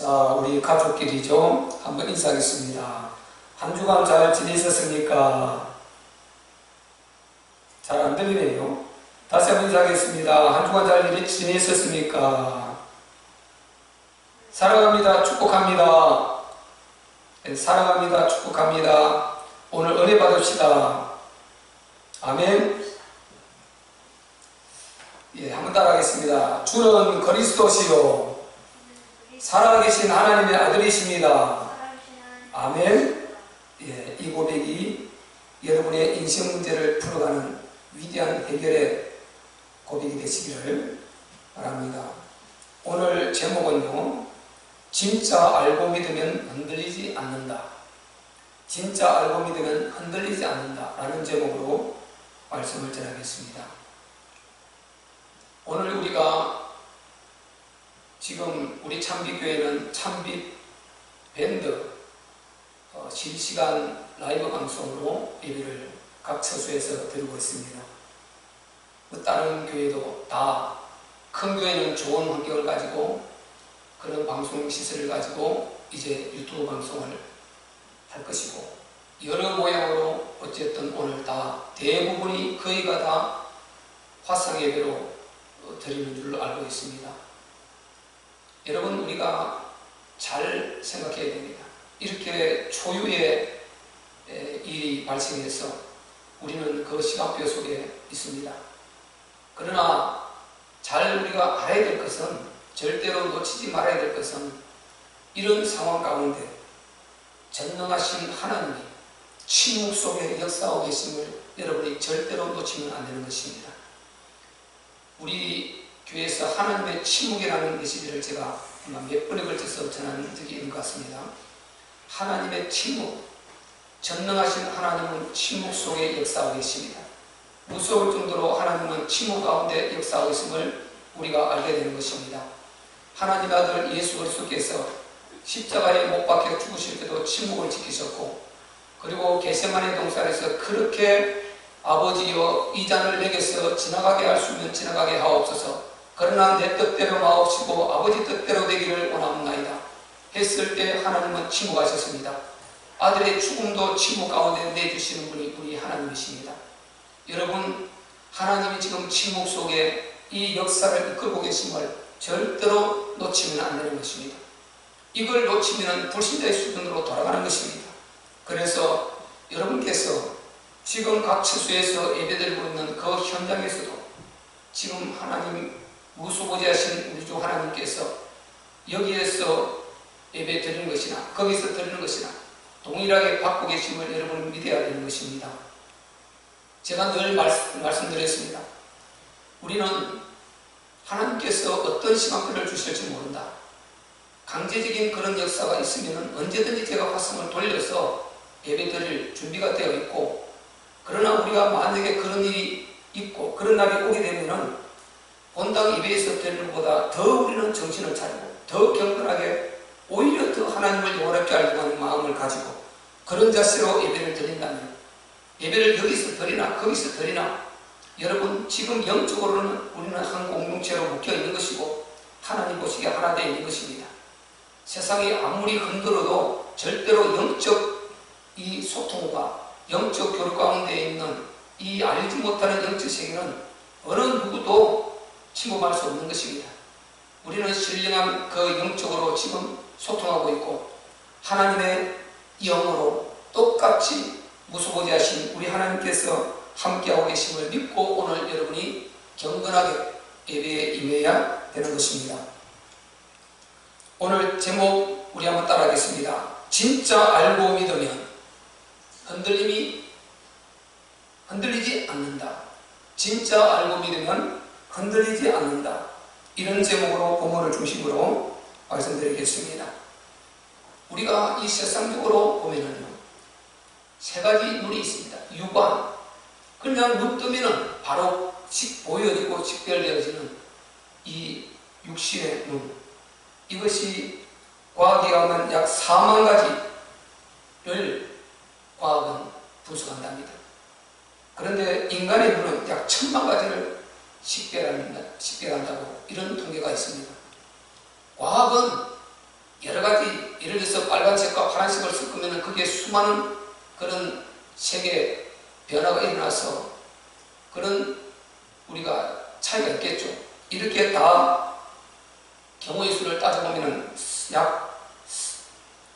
자, 우리 가족끼리 좀 한번 인사하겠습니다. 한 주간 잘 지내셨습니까? 잘 안 들리네요. 다시 한번 인사하겠습니다. 한 주간 잘 지내셨습니까? 사랑합니다. 축복합니다. 네, 사랑합니다. 축복합니다. 오늘 은혜 받읍시다. 아멘. 예, 한번 따라하겠습니다. 주는 그리스도시요 살아계신 하나님의 아들이십니다. 아멘. 예, 이 고백이 여러분의 인생 문제를 풀어가는 위대한 해결의 고백이 되시기를 바랍니다. 오늘 제목은요, 진짜 알고 믿으면 흔들리지 않는다. 진짜 알고 믿으면 흔들리지 않는다 라는 제목으로 말씀을 전하겠습니다. 오늘 우리가 지금 우리 참빛교회는 참빛 밴드 실시간 라이브 방송으로 예배를 각 처소에서 드리고 있습니다. 다른 교회도 다 큰 교회는 좋은 환경을 가지고 그런 방송 시설을 가지고 이제 유튜브 방송을 할 것이고, 여러 모양으로 어쨌든 오늘 다 대부분이 거의가 다 화상 예배로 드리는 줄로 알고 있습니다. 여러분, 우리가 잘 생각해야 됩니다. 이렇게 초유의 일이 발생해서 우리는 그 시간표 속에 있습니다. 그러나 잘 우리가 알아야 될 것은, 절대로 놓치지 말아야 될 것은, 이런 상황 가운데 전능하신 하나님이 침묵 속에 역사하고 계심을 여러분이 절대로 놓치면 안 되는 것입니다. 우리 교회에서 하나님의 침묵이라는 메시지를 제가 아마 몇 번에 걸쳐서 전한 적이 있는 것 같습니다. 하나님의 침묵, 전능하신 하나님은 침묵 속에 역사하고 계십니다. 무서울 정도로 하나님은 침묵 가운데 역사하고 있음을 우리가 알게 되는 것입니다. 하나님의 아들 예수 그리스도께서 십자가에 못 박혀 죽으실 때도 침묵을 지키셨고, 그리고 겟세마네 동산에서 그렇게 아버지여 이 잔을 내게서 지나가게 할 수 있는 지나가게 하옵소서, 그러나 내 뜻대로 마옵시고 아버지 뜻대로 되기를 원합나이다 했을 때 하나님은 침묵하셨습니다. 아들의 죽음도 침묵 가운데 내주시는 분이 우리 하나님이십니다. 여러분, 하나님이 지금 침묵 속에 이 역사를 이끌고 계심을 절대로 놓치면 안 되는 것입니다. 이걸 놓치면 불신자의 수준으로 돌아가는 것입니다. 그래서 여러분께서 지금 각 처소에서 예배드리고 있는 그 현장에서도 지금 하나님 무수보지하신 우리 주 하나님께서 여기에서 예배 드리는 것이나 거기서 드리는 것이나 동일하게 받고 계심을 여러분은 믿어야 되는 것입니다. 제가 늘 말씀드렸습니다. 우리는 하나님께서 어떤 시간표를 주실지 모른다. 강제적인 그런 역사가 있으면 언제든지 제가 화성을 돌려서 예배 드릴 준비가 되어 있고, 그러나 우리가 만약에 그런 일이 있고 그런 날이 오게 되면은 본당 예배에서 드리는 것보다 더 우리는 정신을 차리고 더 경건하게 오히려 더 하나님을 영원하게 알고 하는 마음을 가지고 그런 자세로 예배를 드린다면, 예배를 여기서 드리나 거기서 드리나 여러분 지금 영적으로는 우리는 한 공동체로 묶여 있는 것이고 하나님 보시기에 하나 되어 있는 것입니다. 세상이 아무리 흔들어도 절대로 영적 이 소통과 영적 교류 가운데 있는 이 알지 못하는 영적 세계는 어느 누구도 침범할 수 없는 것입니다. 우리는 신령한 그 영적으로 지금 소통하고 있고 하나님의 영으로 똑같이 무소부지하신 우리 하나님께서 함께하고 계심을 믿고 오늘 여러분이 경건하게 예배에 임해야 되는 것입니다. 오늘 제목 우리 한번 따라하겠습니다. 진짜 알고 믿으면 흔들리지 않는다. 진짜 알고 믿으면 흔들리지 않는다. 이런 제목으로 본문을 중심으로 말씀드리겠습니다. 우리가 이 세상적으로 보면은 세 가지 눈이 있습니다. 육안, 그냥 눈 뜨면은 바로 보여지고 식별되어지는 이 육신의 눈, 이것이 과학에 의하면 약 4만 가지를 과학은 분석한답니다. 그런데 인간의 눈은 약 1000만 가지를 식별한다고 이런 통계가 있습니다. 과학은 여러 예를 들어서 빨간색과 파란색을 섞으면 그게 수많은 그런 색의 변화가 일어나서 그런 우리가 차이가 있겠죠. 이렇게 다 경우의 수를 따져보면 약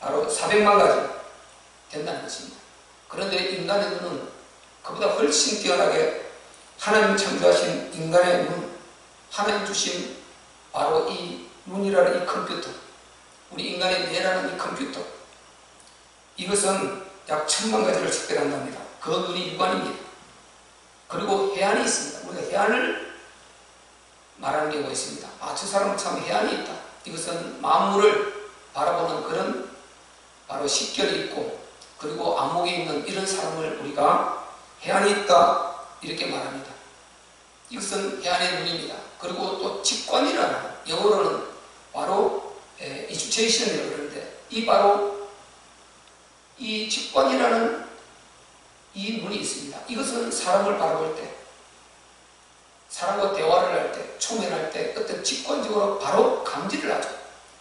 바로 400만 가지 된다는 것입니다. 그런데 인간의 눈은 그보다 훨씬 뛰어나게 하나님 창조하신 인간의 눈, 하나님 주신 바로 이 눈이라는 이 컴퓨터, 우리 인간의 뇌라는 이 컴퓨터, 이것은 약 1000만 가지를 식별한답니다. 그 눈이 유관입니다. 그리고 해안이 있습니다. 우리가 해안을 말하는 경우가 있습니다. 아, 저 사람은 참 해안이 있다. 이것은 만물을 바라보는 그런 바로 식견이 있고, 그리고 안목이 있는 이런 사람을 우리가 해안이 있다 이렇게 말합니다. 이것은 해안의 눈입니다. 그리고 또 직관이라는, 영어로는 바로 education이라고 그러는데, 바로 이 직관이라는 이 눈이 있습니다. 이것은 사람을 바라볼 때, 사람과 대화를 할 때, 초면할 때 어떤 직관적으로 바로 감지를 하죠.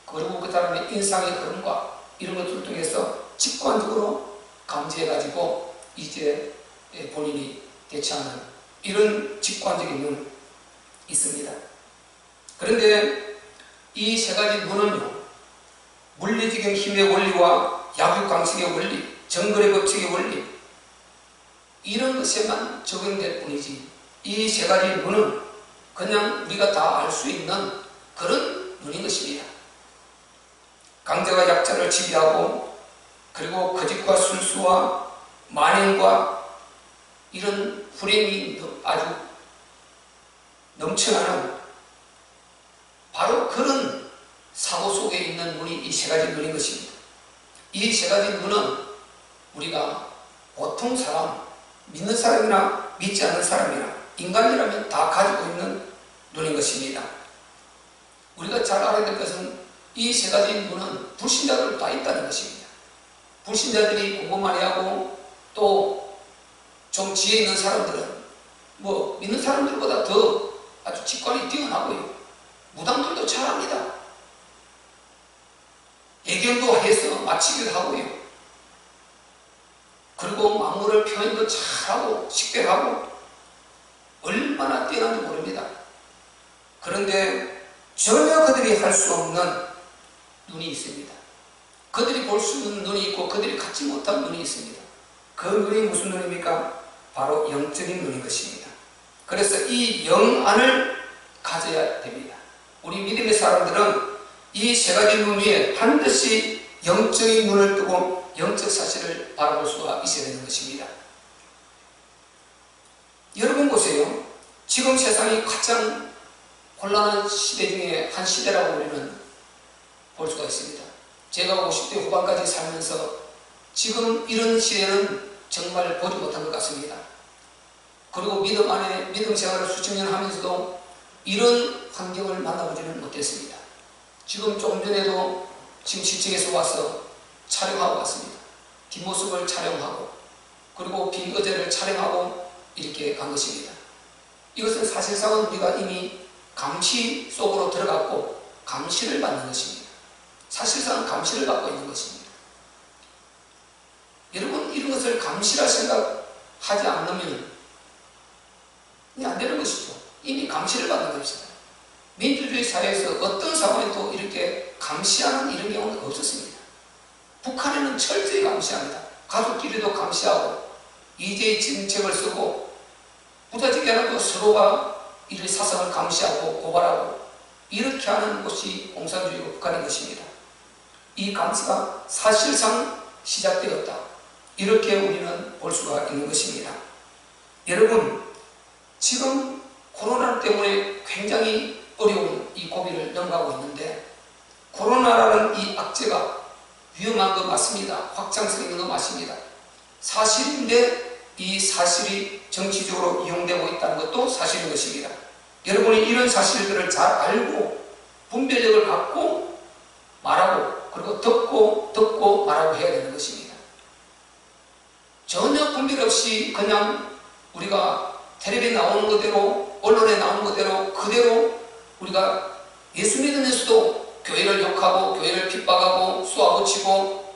그리고 그 사람의 인상의 흐름과 이런 것들을 통해서 직관적으로 감지해가지고 이제 본인이 대처하는 이런 직관적인 눈이 있습니다. 그런데 이 세 가지 눈은요, 물리적인 힘의 원리와 약육강식의 원리, 정글의 법칙의 원리, 이런 것에만 적용될 뿐이지, 이 세 가지 눈은 그냥 우리가 다 알 수 있는 그런 눈인 것입니다. 강자가 약자를 지배하고, 그리고 거짓과 순수와 만행과 이런 불행이 아주 넘쳐나는 바로 그런 사고 속에 있는 눈이 이 세 가지 눈인 것입니다. 이 세 가지 눈은 우리가 보통 사람, 믿는 사람이나 믿지 않는 사람이나 인간이라면 다 가지고 있는 눈인 것입니다. 우리가 잘 알아야 될 것은 이 세 가지 눈은 불신자들도 다 있다는 것입니다. 불신자들이 공부 많이 하고 또 좀 지혜 있는 사람들은 뭐 믿는 사람들보다 더 아주 직관이 뛰어나고요. 무당들도 잘합니다. 예견도 해서 맞히기도 하고요. 그리고 만물을 표현도 잘하고 식별하고 얼마나 뛰어난지 모릅니다. 그런데 전혀 그들이 할 수 없는 눈이 있습니다. 그들이 볼 수 있는 눈이 있고 그들이 갖지 못한 눈이 있습니다. 그 눈이 무슨 눈입니까? 바로 영적인 눈인 것입니다. 그래서 이 영안을 가져야 됩니다. 우리 믿음의 사람들은 이 세 가지 눈 위에 반드시 영적인 눈을 뜨고 영적 사실을 바라볼 수가 있어야 되는 것입니다. 여러분 보세요. 지금 세상이 가장 곤란한 시대 중에 한 시대라고 우리는 볼 수가 있습니다. 제가 50대 후반까지 살면서 지금 이런 시대는 정말 보지 못한 것 같습니다. 그리고 믿음 안에 믿음 생활을 수십 년 하면서도 이런 환경을 만나보지는 못했습니다. 지금 조금 전에도 지금 실직에서 와서 촬영하고 왔습니다. 뒷모습을 촬영하고 그리고 빈 의자를 촬영하고 이렇게 간 것입니다. 이것은 사실상은 우리가 이미 감시 속으로 들어갔고 감시를 받는 것입니다. 사실상 감시를 받고 있는 것입니다. 여러분, 이런 것을 감시라 생각하지 않으면 안 되는 것이죠. 이미 감시를 받는 것이다. 민주주의 사회에서 어떤 상황에도 이렇게 감시하는 이런 경우는 없었습니다. 북한에는 철저히 감시합니다. 가족끼리도 감시하고 EJ 정책을 쓰고 부자지기 않아도 서로가 이를 사상을 감시하고 고발하고 이렇게 하는 것이 공산주의고 북한인 것입니다. 이 감시가 사실상 시작되었다. 이렇게 우리는 볼 수가 있는 것입니다. 여러분, 지금 코로나 때문에 굉장히 어려운 이 고비를 넘어가고 있는데 코로나라는 이 악재가 위험한 거 맞습니다. 확장성 있는 거 맞습니다. 사실인데 이 사실이 정치적으로 이용되고 있다는 것도 사실인 것입니다. 여러분이 이런 사실들을 잘 알고 분별력을 갖고 말하고 그리고 듣고 말하고 해야 되는 것입니다. 전혀 분별 없이 그냥 우리가 텔레비에 나오는 그대로 언론에 나오는 그대로 그대로 우리가 예수 믿으면서도 교회를 욕하고 교회를 핍박하고 수하고 파고치고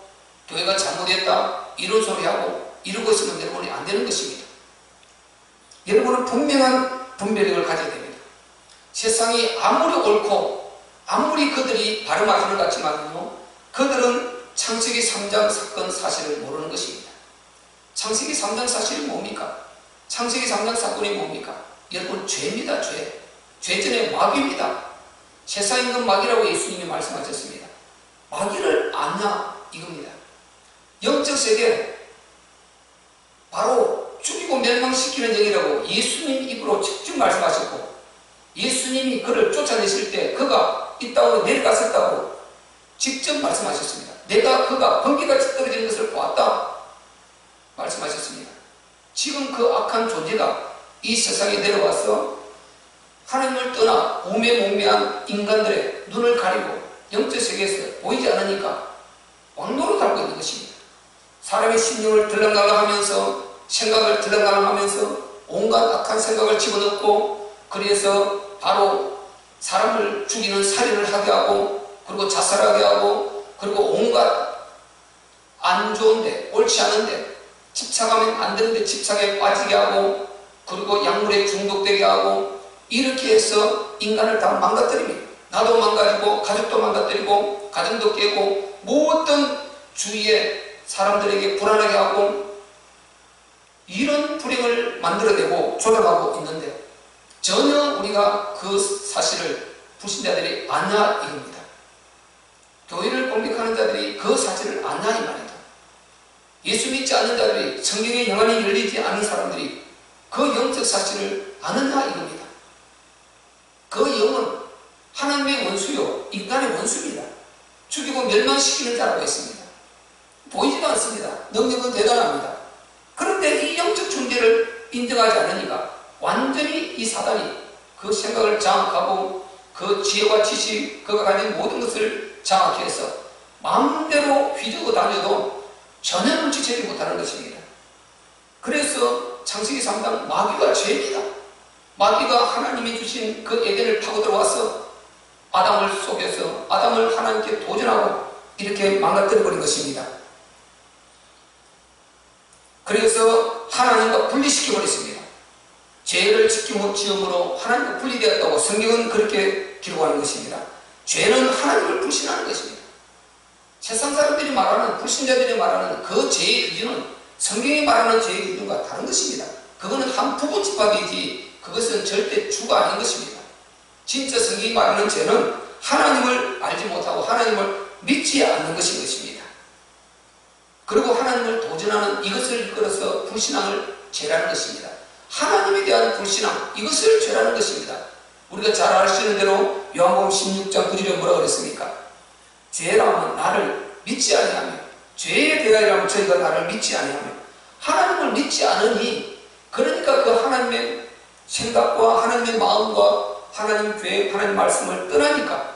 교회가 잘못했다 이런 소리하고 이러고 있으면 여러분이 안 되는 것입니다. 여러분은 분명한 분별력을 가져야 됩니다. 세상이 아무리 옳고 아무리 그들이 바르마 하늘 같지만요, 그들은 창세기 3장 사건 사실을 모르는 것입니다. 창세기 3장 사실이 뭡니까? 창세기 3장 사건이 뭡니까? 여러분, 죄입니다. 죄. 죄전의 마귀입니다. 세상에 있는 마귀라고 예수님이 말씀하셨습니다. 마귀를 아냐 이겁니다. 영적 세계, 바로 죽이고 멸망시키는 영이라고 예수님 입으로 직접 말씀하셨고, 예수님이 그를 쫓아내실 때 그가 이 땅으로 내려갔었다고 직접 말씀하셨습니다. 그가 번개같이 떨어지는 것을 보았다 말씀하셨습니다. 지금 그 악한 존재가 이 세상에 내려와서 하나님을 떠나 우매몽매한 인간들의 눈을 가리고 영적 세계에서 보이지 않으니까 왕노로 달고 있는 것입니다. 사람의 심령을 들락날락하면서, 생각을 들락날락하면서 온갖 악한 생각을 집어넣고, 그래서 바로 사람을 죽이는 살인을 하게 하고, 그리고 자살하게 하고, 그리고 온갖 안 좋은데, 옳지 않은데, 집착하면 안 되는데 집착에 빠지게 하고, 그리고 약물에 중독되게 하고, 이렇게 해서 인간을 다 망가뜨립니다. 나도 망가지고, 가족도 망가뜨리고, 가정도 깨고, 모든 주위의 사람들에게 불안하게 하고, 이런 불행을 만들어내고 조장하고 있는데, 전혀 우리가 그 사실을 불신자들이 아냐 이겁니다. 교회를 공격하는 자들이 그 사실을 아냐 이 말이다. 예수 믿지 않는 자들이, 성경의 영안이 열리지 않은 사람들이 그 영적 사실을 아느냐 이겁니다. 그 영은 하나님의 원수요, 인간의 원수입니다. 죽이고 멸망시키는 자라고 했습니다. 보이지도 않습니다. 능력은 대단합니다. 그런데 이 영적 존재를 인정하지 않으니까 완전히 이 사단이 그 생각을 장악하고, 그 지혜와 지식, 그가 가진 모든 것을 장악해서 마음대로 휘두고 다녀도 전혀 눈치채지 못하는 것입니다. 그래서 창세기 3장 마귀가 죄입니다. 마귀가 하나님이 주신 그 에덴을 파고 들어와서 아담을 속여서 아담을 하나님께 도전하고 이렇게 망가뜨려버린 것입니다. 그래서 하나님과 분리시켜버렸습니다. 죄를 지음으로 하나님과 분리되었다고 성경은 그렇게 기록하는 것입니다. 죄는 하나님을 불신하는 것입니다. 세상 사람들이 말하는, 불신자들이 말하는 그 죄의 기준은 성경이 말하는 죄의 기준과 다른 것입니다. 그거는 한 부분집합이지 그것은 절대 주가 아닌 것입니다. 진짜 성경이 말하는 죄는 하나님을 알지 못하고 하나님을 믿지 않는 것인 것입니다. 그리고 하나님을 도전하는 이것을 이끌어서 불신앙을 죄라는 것입니다. 하나님에 대한 불신앙, 이것을 죄라는 것입니다. 우리가 잘 알 수 있는 대로 요한복음 16장 9절에 뭐라고 그랬습니까? 죄라면 나를 믿지 아니하며, 죄의 대가이라면 저희가 나를 믿지 아니하며, 하나님을 믿지 않으니, 그러니까 그 하나님의 생각과 하나님의 마음과 하나님 계획, 하나님 말씀을 떠나니까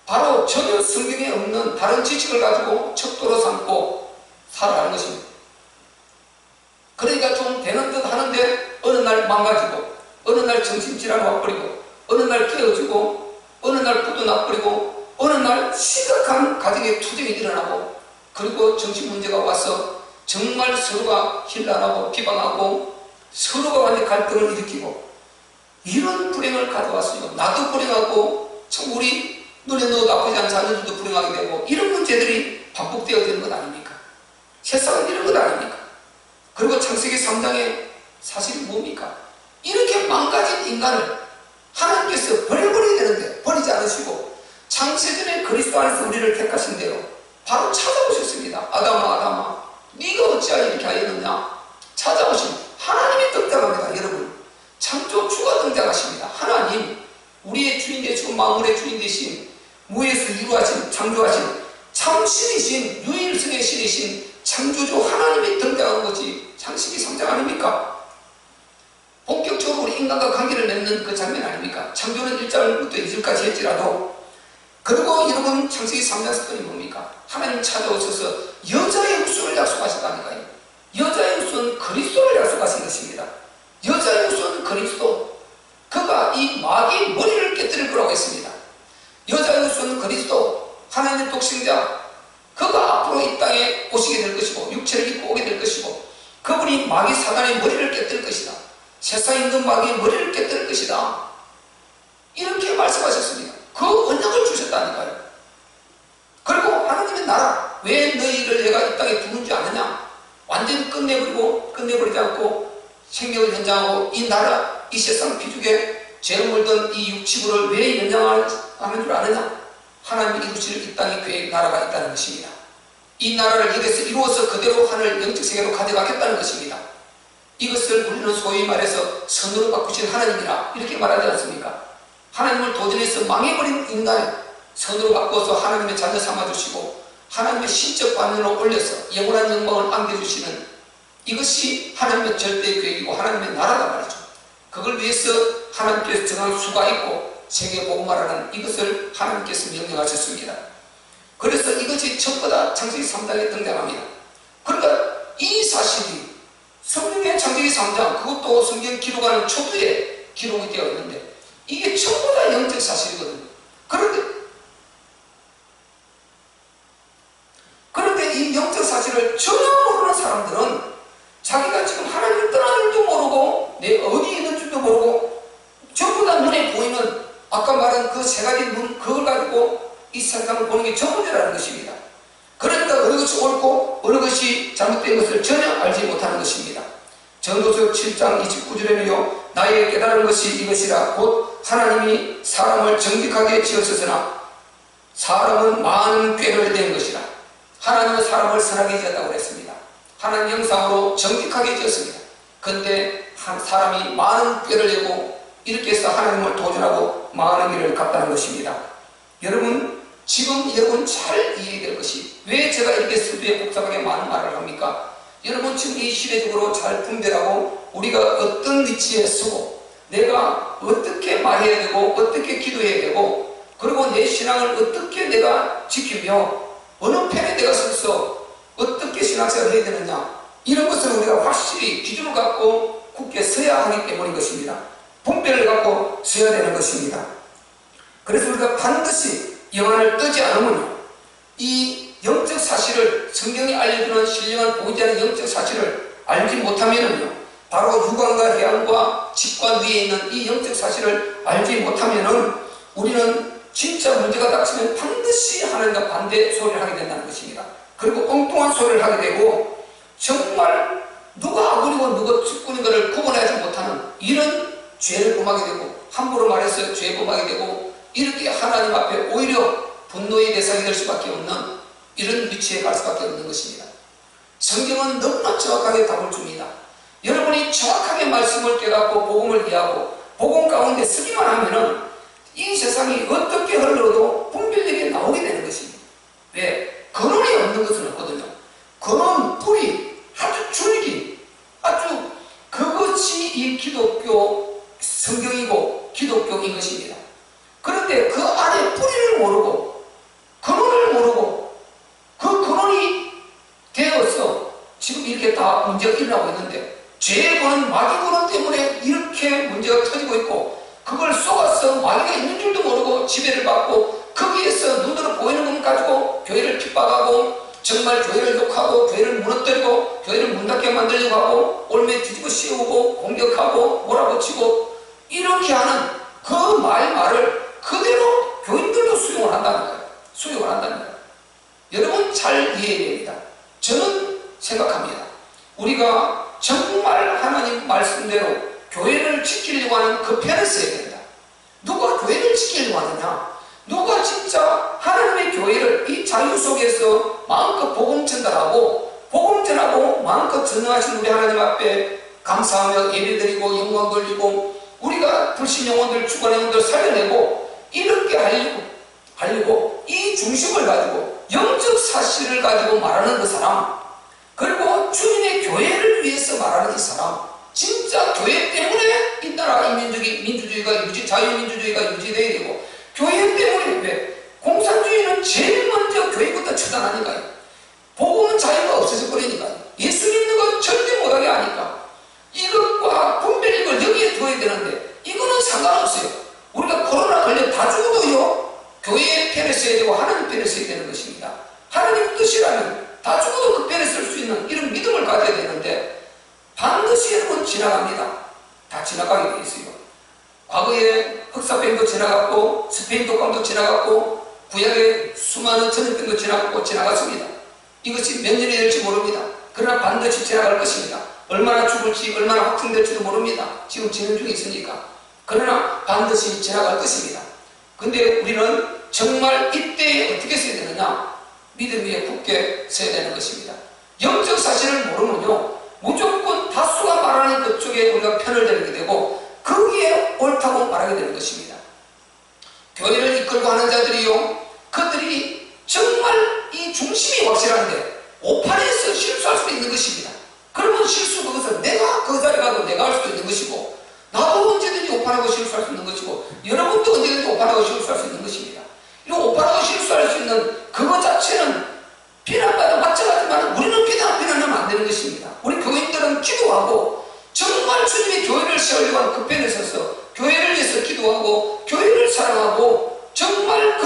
바로 전혀 성경에 없는 다른 지식을 가지고 척도로 삼고 살아가는 것입니다. 그러니까 좀 되는 듯 하는데 어느 날 망가지고, 어느 날 정신질환 와버리고, 어느 날 깨어지고, 어느 날 부도 나버리고, 어느 날 심각한 가정의 투쟁이 일어나고, 그리고 정신 문제가 와서 정말 서로가 힐난하고 비방하고 서로가 완전 갈등을 일으키고, 이런 불행을 가져왔으니까 나도 불행하고 참 우리 눈에 넣어도 아프지 않은 자녀들도 불행하게 되고, 이런 문제들이 반복되어지는 것 아닙니까? 세상은 이런 것 아닙니까? 그리고 창세기 3장의 사실이 뭡니까? 이렇게 망가진 인간을 하나님께서 버려버려야 되는데 버리지 않으시고 창세전에 그리스도 안에서 우리를 택하신 대로 바로 찾아오셨습니다. 아담아 아담아 네가 어찌하여 이렇게 하였느냐. 찾아오신 하나님이 등장합니다. 여러분, 창조주가 등장하십니다. 하나님, 우리의 주인 되시고 만물의 주인 되신, 무에서 이루하신 창조하신 참신이신 유일성의 신이신 창조주 하나님이 등장하는 것이 창세기 3장 아닙니까? 본격적으로 우리 인간과 관계를 맺는 그 장면 아닙니까? 창조는 1장부터 2절까지 했지라도. 그리고 여러분, 창세기 3장 사건이 뭡니까? 하나님 찾아오셔서 여자의 후손을 약속하셨다니까요. 여자의 후손은 그리스도를 약속하신 것입니다. 여자의 후손은 그리스도, 그가 이 마귀의 머리를 깨뜨릴 거라고 했습니다. 여자의 후손은 그리스도, 하나님의 독생자, 그가 앞으로 이 땅에 오시게 될 것이고 육체를 입고 오게 될 것이고 그분이 마귀 사단의 머리를 깨뜨릴 것이다. 세상에 있는 마귀의 머리를 깨뜨릴 것이다. 이렇게 말씀하셨습니다. 그 언약을 주셨다니까요. 그리고 하나님의 나라, 왜 너희를 내가 이 땅에 두는지 아느냐? 완전히 끝내버리지 않고 생명을 연장하고 이 나라, 이 세상 비죽에 죄를 물던 이 육치부를 왜 연장하는 줄 아느냐? 하나님이 이루실 이 땅에 계획 나라가 있다는 것입니다. 이 나라를 여기서 이루어서 그대로 하늘 영적 세계로 가져가겠다는 것입니다. 이것을 우리는 소위 말해서 선으로 바꾸신 하나님이라 이렇게 말하지 않습니까? 하나님을 도전해서 망해버린 인간을 선으로 바꿔서 하나님의 자녀 삼아주시고 하나님의 신적 반면으로 올려서 영원한 영광을 안겨주시는 이것이 하나님의 절대 계획이고 하나님의 나라다 말이죠. 그걸 위해서 하나님께서 정한 수가 있고 세계 복음화라는 이것을 하나님께서 명령하셨습니다. 그래서 이것이 첫보다 창세기 3장에 등장합니다. 그러니까 이 사실이 성경의 창세기 3장 그것도 성경 기록하는 초두에 기록이 되어 있는데 이게 전부 다 영적 사실이거든요. 그런데 이 영적 사실을 전혀 모르는 사람들은 자기가 지금 하나님을 떠나는 줄도 모르고 내 어디 있는 줄도 모르고 전부 다 눈에 보이는 아까 말한 그 세 가지 눈 그걸 가지고 이 세상을 보는 게 전부라는 것입니다. 그러니까 어느 것이 옳고 어느 것이 잘못된 것을 전혀 알지 못하는 것입니다. 전도서 7장 29절에는요 나의 깨달은 것이 이것이라 곧 하나님이 사람을 정직하게 지으셨으나 사람은 많은 꾀를 낸 것이라. 하나님은 사람을 선하게 지었다고 했습니다. 하나님 형상으로 정직하게 지었습니다. 그런데 사람이 많은 꾀를 내고 이렇게 해서 하나님을 도전하고 망하는 길을 갔다는 것입니다. 여러분 지금 여러분 잘 이해될 것이 왜 제가 이렇게 서두에 복잡하게 많은 말을 합니까? 여러분 지금 이 시대적으로 잘 분별하고 우리가 어떤 위치에 서고 내가 어떻게 말해야 되고 어떻게 기도해야 되고 그리고 내 신앙을 어떻게 내가 지키며 어느 편에 내가 서서 어떻게 신앙생활을 해야 되느냐 이런 것을 우리가 확실히 기준을 갖고 굳게 서야 하기 때문인 것입니다. 분별을 갖고 서야 되는 것입니다. 그래서 우리가 반드시 영안을 뜨지 않으면 이 영적 사실을 성경이 알려주는 신령한 보이지 않는 영적 사실을 알지 못하면은요 바로 유관과 해양과 직관 위에 있는 이 영적 사실을 알지 못하면은 우리는 진짜 문제가 닥치면 반드시 하나님과 반대 소리를 하게 된다는 것입니다. 그리고 엉뚱한 소리를 하게 되고 정말 누가 아군이고 누가 직군인 것을 구분하지 못하는 이런 죄를 범하게 되고 함부로 말해서 죄 범하게 되고 이렇게 하나님 앞에 오히려 분노의 대상이 될 수밖에 없는 이런 위치에 갈 수밖에 없는 것입니다. 성경은 너무나 정확하게 답을 줍니다. 여러분이 정확하게 말씀을 깨닫고 복음을 이해하고 복음 가운데 쓰기만 하면은 이 세상이 어떻게 흘러도 분별력이 나오게 되는 것입니다. 왜? 근원이 없는 것은 없거든요. 근원, 뿌리, 아주 줄기, 아주 그것이 이 기독교 성경이고 기독교인 것입니다. 그런데 그 안에 뿌리를 모르고 근원을 모르고 그 근원이 되어서 지금 이렇게 다 문제가 일어나고 있는데 죄의 근원, 마귀 근원 때문에 이렇게 문제가 터지고 있고 그걸 쏘아서 마귀가 있는 줄도 모르고 지배를 받고 거기에서 눈으로 보이는 것 가지고 교회를 핍박하고 정말 교회를 욕하고 교회를 무너뜨리고 교회를 문 닫게 만들려고 하고 올매 뒤집어 씌우고 공격하고 몰아붙이고 이렇게 하는 그 말을 그대로 교인들도 수용을 한다는 거예요. 수용을 한다는 거예요. 여러분 잘 이해해야 됩니다. 저는 생각합니다. 우리가 정말 하나님 말씀대로 교회를 지키려고 하는 그 편을 써야 된다. 누가 교회를 지키려고 하느냐? 누가 진짜 하나님의 교회를 이 자유 속에서 마음껏 복음 전달하고 복음 전하고 마음껏 전능하신 우리 하나님 앞에 감사하며 예배드리고 영광 돌리고 우리가 불신 영혼들 죽은 영혼들 살려내고 이렇게 하려고 이 중심을 가지고 영적 사실을 가지고 말하는 그 사람 그리고 주님의 교회를 위해서 말하는 이 사람 진짜 교회 때문에 이 나라 이 민주주의가 자유민주주의가 유지되어야 되고 교회 때문에 왜? 공산주의는 제일 먼저 교회부터 처단하니까요. 복음은 자유가 없어져 버리니까요. 예수 믿는 건 절대 못하게 하니까 이것과 분별력을 여기에 둬야 되는데 이거는 상관없어요. 우리가 코로나 걸려 다 죽어도요 교회의 편에 써야 되고 하나님 편에 써야 되는 것입니다. 하나님 반드시라면 다 죽어도 그 편에 설 수 있는 이런 믿음을 가져야 되는데 반드시 여러분 지나갑니다. 다 지나가게 돼 있어요. 과거에 흑사병도 지나갔고 스페인 독감도 지나갔고 구약의 수많은 전염병도 지나갔고 지나갔습니다. 이것이 몇 년이 될지 모릅니다. 그러나 반드시 지나갈 것입니다. 얼마나 죽을지 얼마나 확진될지도 모릅니다. 지금 진행 중에 있으니까. 그러나 반드시 지나갈 것입니다. 근데 우리는 정말 이때에 어떻게 써야 되느냐? 믿음 위에 굳게 서야 되는 것입니다. 영적 사실을 모르면요 무조건 다수가 말하는 그쪽에 우리가 편을 들게 되고 거기에 옳다고 말하게 되는 것입니다. 교회를 이끌고 하는 자들이요 그들이 정말 이 중심이 확실한데 오판에서 실수할 수도 있는 것입니다. 그러면 실수 그것은 내가 그 자리에 가도 내가 할 수도 있는 것이고 나도 언제든지 오판하고 실수할 수 있는 것이고 여러분도 언제든지 오판하고 실수할 수 있는 것입니다. 이런 오판하고 실수할 수 있는 그것 자체는 비난받아 마찬가지지만 우리는 비난하면 안 되는 것입니다. 우리 교인들은 기도하고 정말 주님이 교회를 세우려고 하는 그 편에 서서 교회를 위해서 기도하고 교회를 사랑하고 정말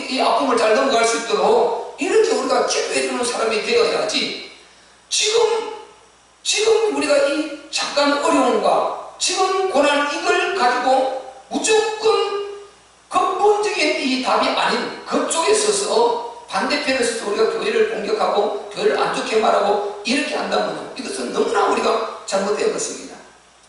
이 아픔을 잘 넘어갈 수 있도록 이렇게 우리가 기도해주는 사람이 되어야지 지금 우리가 이 잠깐 어려움과 지금 고난 이걸 가지고 무조건 근본적인 이 답이 아닌 그쪽에 서서 반대편에 서서 우리가 교회를 공격하고 교회를 안 좋게 말하고 이렇게 한다면 이것은 너무나 우리가 잘못된 것입니다.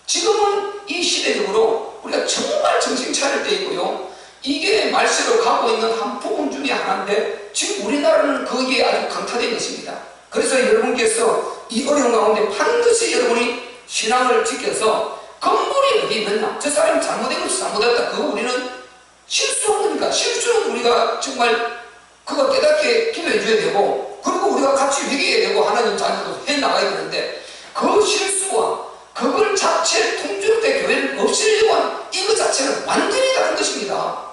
지금은 이 시대적으로 우리가 정말 정신 차릴 때이고요 이게 말세로 가고 있는 한 부분 중에 하나인데 지금 우리나라는 거기에 아주 강타된 것입니다. 그래서 여러분께서 이 어려운 가운데 반드시 여러분이 신앙을 지켜서 근본이 어디 있느냐 저 사람이 잘못된 것이 잘못했다 그거 우리는 실수한 거니까 실수는 우리가 정말 그거 깨닫게 기도해 줘야 되고 그리고 우리가 같이 회개해야 되고 하나님 자녀도 해나가야 되는데 그 실수와 그걸 자체 통제될 교회를 없애려고 하는 이것 자체는 완전히 다른 것입니다.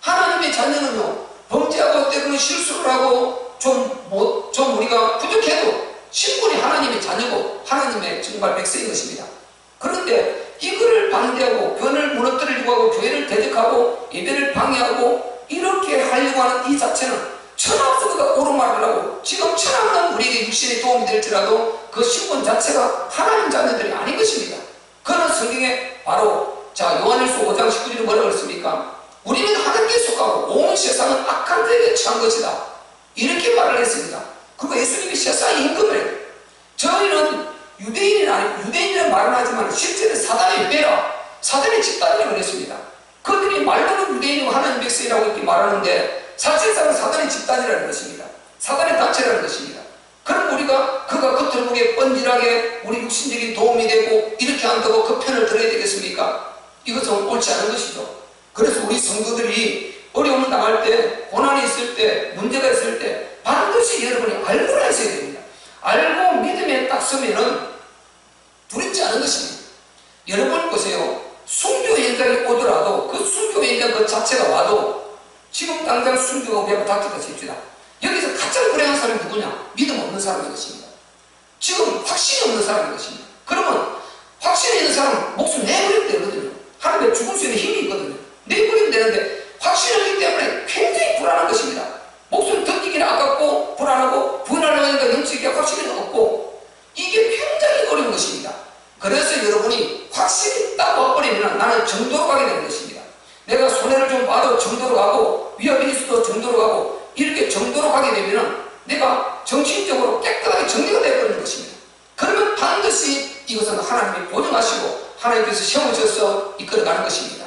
하나님의 자녀는요 범죄하고 때로는 실수를 하고 좀 우리가 부족해도 신분이 하나님의 자녀고 하나님의 정말 백성인 것입니다. 그런데 이거를 반대하고 교회를 무너뜨리려고 하고 교회를 대적하고 예배를 방해하고 이렇게 하려고 하는 이 자체는 천하없어가 옳은 말을 하고 지금 천하없는 우리에게 육신에 도움이 될지라도 그 신분 자체가 하나님 자녀들이 아닌 것입니다. 그는 성경에 바로 요한일서 5장 19절에 뭐라고 했습니까? 우리는 하나님께 속하고 온 세상은 악한 자에게 처한 것이다. 이렇게 말을 했습니다. 그리고 예수님이 세상의 임금을 저희는 유대인은 아니고 유대인이라는 말은 하지만 실제는 사단의 배라 사단의 집단이라고 했습니다. 그들이 말로는 유대인이고 하나님 백성이라고 이렇게 말하는데 사실상은 사단의 집단이라는 것입니다. 사단의 단체라는 것입니다. 그럼 우리가 그가 겉으로 보기에 뻔질하게 우리 육신적인 도움이 되고 이렇게 한다고 그 편을 들어야 되겠습니까? 이것은 옳지 않은 것이죠. 그래서 우리 성도들이 어려움을 당할 때 고난이 있을 때 문제가 있을 때 반드시 여러분이 알고라 있어야 됩니다. 알고 믿음에 딱 서면은 두렵지 않은 것입니다. 여러분 보세요. 순교 현장이 오더라도 그 순교 현장 그 자체가 와도 지금 당장 순교가 우리가 닥쳤다 칩시다. 여기서 가장 불행한 사람이 누구냐? 믿음 없는 사람인 것입니다. 지금 확신이 없는 사람인 것입니다. 그러면 확신이 있는 사람은 목숨 내버리면 되거든요. 하루에 죽을 수 있는 힘이 있거든요. 내버리면 되는데 확신이 없기 때문에 굉장히 불안한 것입니다. 목숨 던지기는 아깝고 불안하고 부인하려고 하니까 영적인 확신이 없고 이게 굉장히 어려운 것입니다. 그래서 여러분이 확실히 딱 와버리면 나는 정도로 가게 되는 것입니다. 내가 손해를 좀 봐도 정도로 가고 위협이 있어도 정도로 가고 이렇게 정도로 가게 되면 내가 정신적으로 깨끗하게 정리가 되어버리는 것입니다. 그러면 반드시 이것은 하나님이 보증하시고 하나님께서 세우셔서 이끌어가는 것입니다.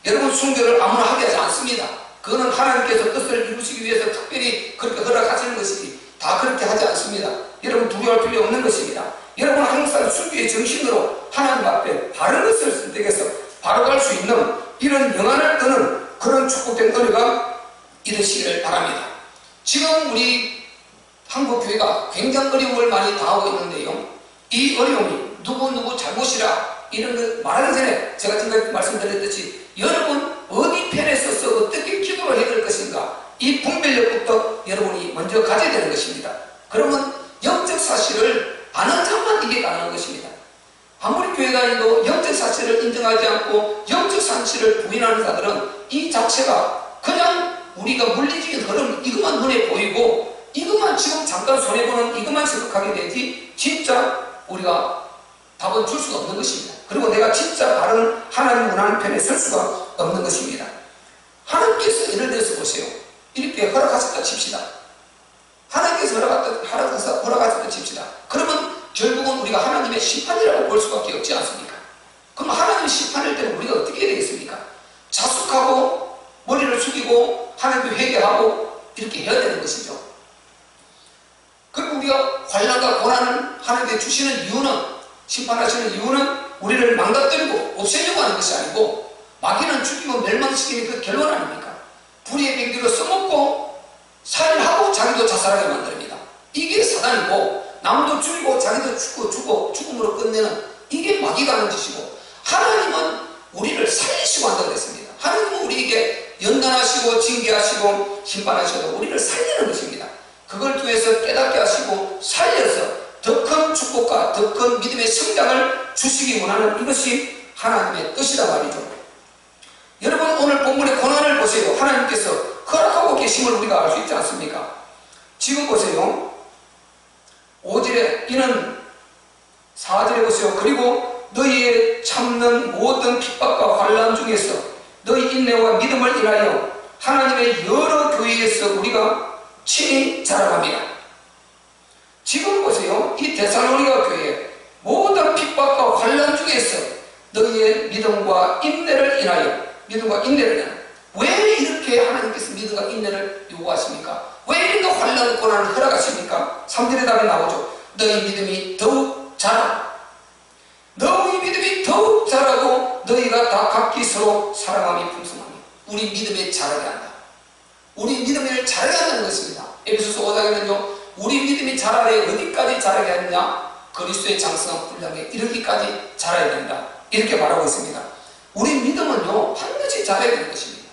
여러분 순교를 아무나 하게 하지 않습니다. 그거는 하나님께서 뜻을 이루시기 위해서 특별히 그렇게 허락하시는 것이지 다 그렇게 하지 않습니다. 여러분 두려워할 필요 없는 것입니다. 여러분 항상 순교의 정신으로 하나님 앞에 바른 것을 선택해서 바로 갈 수 있는 이런 영안을 떠는 그런 축복된 은혜가 이르시기를 바랍니다. 지금 우리 한국교회가 굉장히 어려움을 많이 당하고 있는데요. 이 어려움이 누구 잘못이라 이런 걸 말하기 전에 제가 지금 말씀드렸듯이 여러분 어디 편에 서서 어떻게 기도를 해야 될 것인가 이 분별력부터 여러분이 먼저 가져야 되는 것입니다. 그러면 영적 사실을 아는 자만 이게 가능한 것입니다. 아무리 교회 다니도 영적 사실을 인정하지 않고 영적 사실을 부인하는 자들은 이 자체가 그냥 우리가 물리적인 흐름 이것만 눈에 보이고 이것만 지금 잠깐 손해보는 이것만 생각하게 되지 진짜 우리가 답은 줄 수가 없는 것입니다. 그리고 내가 진짜 바른 하나님 원하는 편에 설 수가 없는 것입니다. 하나님께서 예를 들어서 보세요. 이렇게 허락하셨다 칩시다. 하나님께서 허락하셨다 칩시다. 그러면 결국은 우리가 하나님의 심판이라고 볼 수밖에 없지 않습니까? 그럼 하나님의 심판일 때는 우리가 어떻게 해야 되겠습니까? 자숙하고 머리를 숙이고 하나님께 회개하고 이렇게 해야 되는 것이죠. 그리고 우리가 환난과 고난을 하나님께 주시는 이유는, 심판하시는 이유는 우리를 망가뜨리고 없애려고 하는 것이 아니고, 마귀는 죽이고 멸망시키는 그 결론 아닙니까? 불의의 병기로 써먹고 살인하고 자기도 자살하게 만듭니다. 이게 사단이고, 남도 죽이고 자기도 죽음으로 끝내는 이게 마귀가 하는 짓이고, 하나님은 우리를 살리시고 한다고 했습니다. 하나님은 우리에게 연단하시고 징계하시고 심판하셔도 우리를 살리는 것입니다. 그걸 통해서 깨닫게 하시고 살려서 더 큰 축복과 더 큰 믿음의 성장을 주시기 원하는 이것이 하나님의 뜻이다 말이죠. 여러분, 오늘 본문의 고난을 보세요. 하나님께서 허락하고 계심을 우리가 알 수 있지 않습니까? 지금 보세요. 5절에 이는 4절에 보세요. 그리고 너희의 참는 모든 핍박과 환난 중에서 너희 인내와 믿음을 인하여 하나님의 여러 교회에서 우리가 친히 자랑합니다. 지금 보세요. 이 데살로니가 교회 모든 핍박과 환난 중에서 너희의 믿음과 인내를 인하여, 믿음과 인내를 인하여, 왜 이렇게 하나님께서 믿음과 인내를 요구하십니까? 왜 이렇게 환난 고난을 허락하십니까? 3절의 답이 나오죠. 너희 믿음이 더욱 자라. 너희 믿음이 더욱 자라고 너희가 다 각기 서로 사랑함이 풍성하니. 우리 믿음에 자라게 한다. 우리 믿음을 자라게 한다는 것입니다. 에베소서 5장에는요, 우리 믿음이 자라되 어디까지 자라게 하느냐? 그리스도의 장성한 분량에 이르기까지 자라야 된다. 이렇게 말하고 있습니다. 우리 믿음은요, 반드시 자라야 되는 것입니다.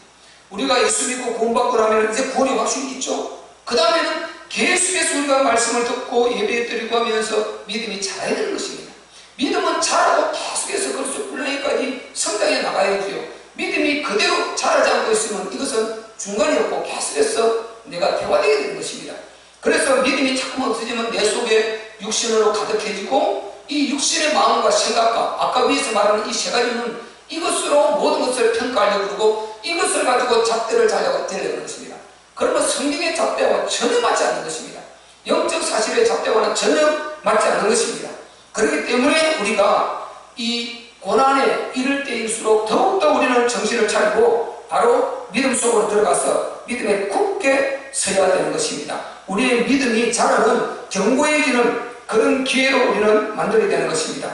우리가 예수 믿고 구원받고 나면 이제 구원이 확실히 있죠. 그 다음에는 계속해서 우리가 말씀을 듣고 예배 드리고 하면서 믿음이 자라야 되는 것입니다. 믿음은 자라고 계속해서 그리스도 분량에까지 성장해 나가야지요. 믿음이 그대로 자라지 않고 있으면 이것은 중간이 없고 계속해서 내가 대화되게 되는 것입니다. 그래서 믿음이 자꾸만 없어지면 내 속에 육신으로 가득해지고, 이 육신의 마음과 생각과 아까 위에서 말하는 이 세 가지는 이것으로 모든 것을 평가하려고 그러고 이것을 가지고 잣대를 자려고 되려는 것입니다. 그러면 성경의 잣대와 전혀 맞지 않는 것입니다. 영적 사실의 잣대와는 전혀 맞지 않는 것입니다. 그렇기 때문에 우리가 이 고난에 이를 때일수록 더욱더 우리는 정신을 차리고 바로 믿음 속으로 들어가서 믿음에 굳게 서야 되는 것입니다. 우리의 믿음이 자라는 견고해지는 그런 기회로 우리는 만들어야 되는 것입니다.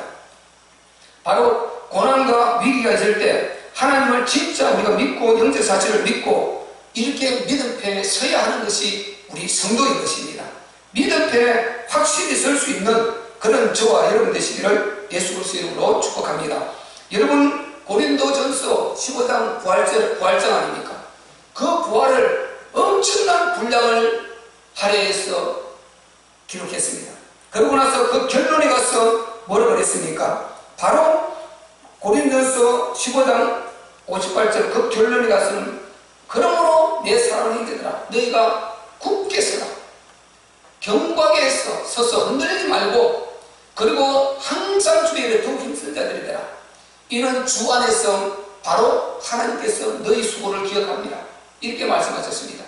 바로 고난과 위기가 있을 때 하나님을 진짜 우리가 믿고 영적 사실을 믿고 이렇게 믿음편에 서야 하는 것이 우리 성도인 것입니다. 믿음편에 확실히 설 수 있는 그런 저와 여러분 되시기를 예수 그리스도의 이름으로 축복합니다. 여러분, 고린도전서 15장 부활장 아닙니까? 그 부활을 엄청난 분량을 할애해서 기록했습니다. 그러고 나서 그 결론에 가서 뭐라고 그랬습니까? 바로 고린도전서 15장 58절 그 결론에 가서는 그러므로 내 사랑하는 형제들아 너희가 굳게 서라. 견고하게 서서 흔들리지 말고, 그리고 항상 주의 일에 더욱 힘쓴 자들이 되라. 이는 주 안에서 바로 하나님께서 너희 수고를 기억합니다. 이렇게 말씀하셨습니다.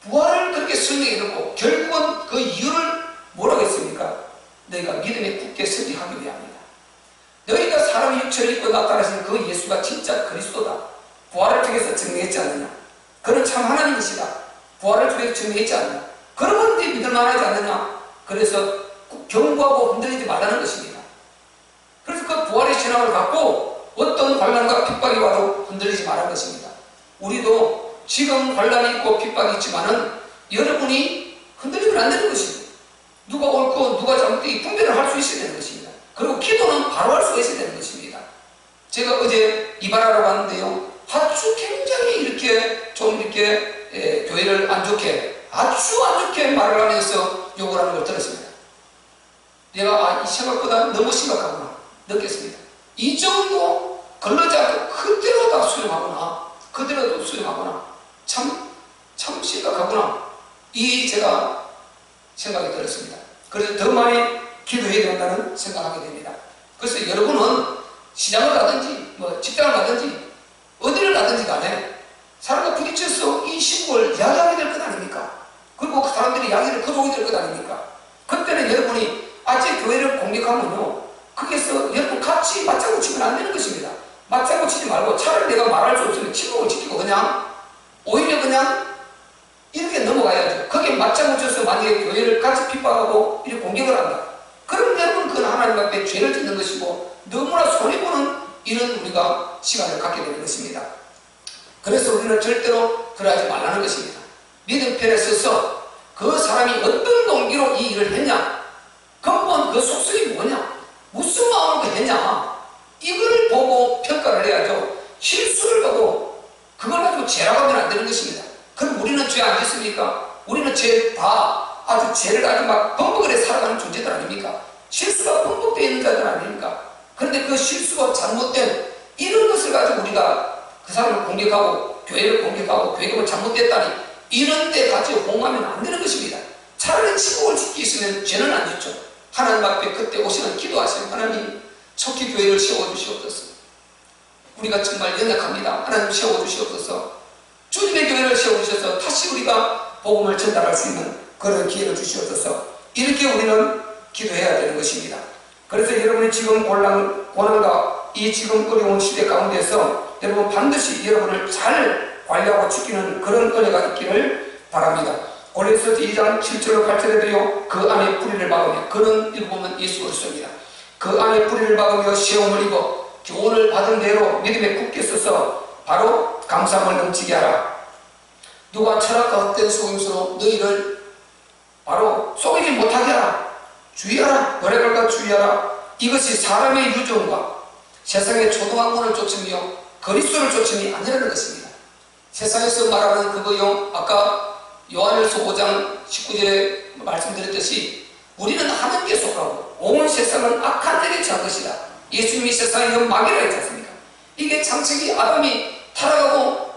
부활을 그렇게 설명해 놓고 결국은 그 이유를 뭐라고 했습니까? 너희가 믿음에 굳게 서기 하기 위함이다. 너희가 사람의 육체를 입고 나타나신 그 예수가 진짜 그리스도다. 부활을 통해서 증명했지 않느냐? 그는 참 하나님이시다. 부활을 통해서 증명했지 않느냐? 그러면 네 믿을 만하지 않느냐? 그래서 경고하고 흔들리지 말라는 것입니다. 그래서 그 부활의 신앙을 갖고 어떤 환난과 핍박이 와도 흔들리지 말라는 것입니다. 우리도 지금 환난이 있고 핍박이 있지만은 여러분이 흔들리면 안 되는 것입니다. 누가 옳고 누가 잘못되고 분별을 할 수 있어야 되는 것입니다. 그리고 기도는 바로 할 수가 있어야 되는 것입니다. 제가 어제 이발하러 갔는데요, 아주 굉장히 이렇게 좀 이렇게 교회를 안 좋게, 아주 안 좋게 말을 하면서 욕을 하는 걸 들었습니다. 내가 이 생각보다 너무 심각하구나 느꼈습니다. 이 정도 걸러지 않고 그대로 다 수용하구나, 그대로도 수용하구나, 참 심각하구나. 제가 생각이 들었습니다. 그래서 더 많이 기도해야 된다는 생각하게 됩니다. 그래서 여러분은 시장을 가든지 직장을 가든지 어디를 가든지 간에 사람과 부딪혀서 이 신곡을 이야기하게 될 것 아닙니까? 그리고 그 사람들이 이야기를 거두게 될 것 아닙니까? 그때는 여러분이 아직 교회를 공격하면요, 거기서 여러분 같이 맞장구 치면 안 되는 것입니다. 맞장구 치지 말고 차라리 내가 말할 수 없으면 침묵을 지키고 오히려 그냥 이렇게 넘어가야죠. 거기에 맞장구 쳐서 만약에 교회를 같이 핍박하고 이렇게 공격을 한다. 그럼 여러분 그건 하나님 앞에 죄를 짓는 것이고 너무나 손해보는 이런 우리가 시간을 갖게 되는 것입니다. 그래서 우리는 절대로 그러하지 말라는 것입니다. 믿음 편에 서서 그 사람이 어떤 동기로 이 일을 했냐, 근본 그 속성이 뭐냐, 무슨 마음으로 했냐, 이걸 보고 평가를 해야죠. 실수를 보고 그걸 가지고 죄라고 하면 안 되는 것입니다. 그럼 우리는 죄 안 짓습니까? 우리는 죄 죄를 아주 막 범벅을 해 살아가는 존재들 아닙니까? 실수가 범벅되어 있는 자들 아닙니까? 그런데 그 실수가 잘못된 이런 것을 가지고 우리가 그 사람을 공격하고 교회를 공격하고 교회가 잘못됐다니 이런 데 같이 홍하면 안 되는 것입니다. 차라리 침묵을 지키기 있으면 죄는 안 짓죠. 하나님 앞에 그때 오시는 기도하시는 하나님, 속히 교회를 세워주시옵소서. 우리가 정말 연약합니다. 하나님 세워주시옵소서. 주님의 교회를 세워주셔서 다시 우리가 복음을 전달할 수 있는 그런 기회를 주시옵소서. 이렇게 우리는 기도해야 되는 것입니다. 그래서 여러분이 지금 고난과 이 지금 어려운 시대 가운데서 여러분 반드시 여러분을 잘 관리하고 지키는 그런 은혜가 있기를 바랍니다. 고린도서 2장 7절로 8절에도요, 그 안에 뿌리를 박으며, 그는 읽어보면 예수 그리스도입니다. 그 안에 뿌리를 박으며 시험을 입어 교훈을 받은 대로 믿음에 굳게 서서 바로 감사함을 넘치게 하라. 누가 철학과 헛된 속임수로 너희를 바로 속이지 못하게 하라. 주의하라. 노래갈까 주의하라. 이것이 사람의 유종과 세상의 초등학문을 쫓으며 그리스도를 쫓음이 아니라는 것입니다. 세상에서 말하는 그거요, 아까 요한일서 5장 19절에 말씀드렸듯이 우리는 하나님께 속하고 온 세상은 악한 자에게 처한 것이다. 예수님이 세상에 마귀라 했지 않습니까? 이게 창세기 아담이 타락하고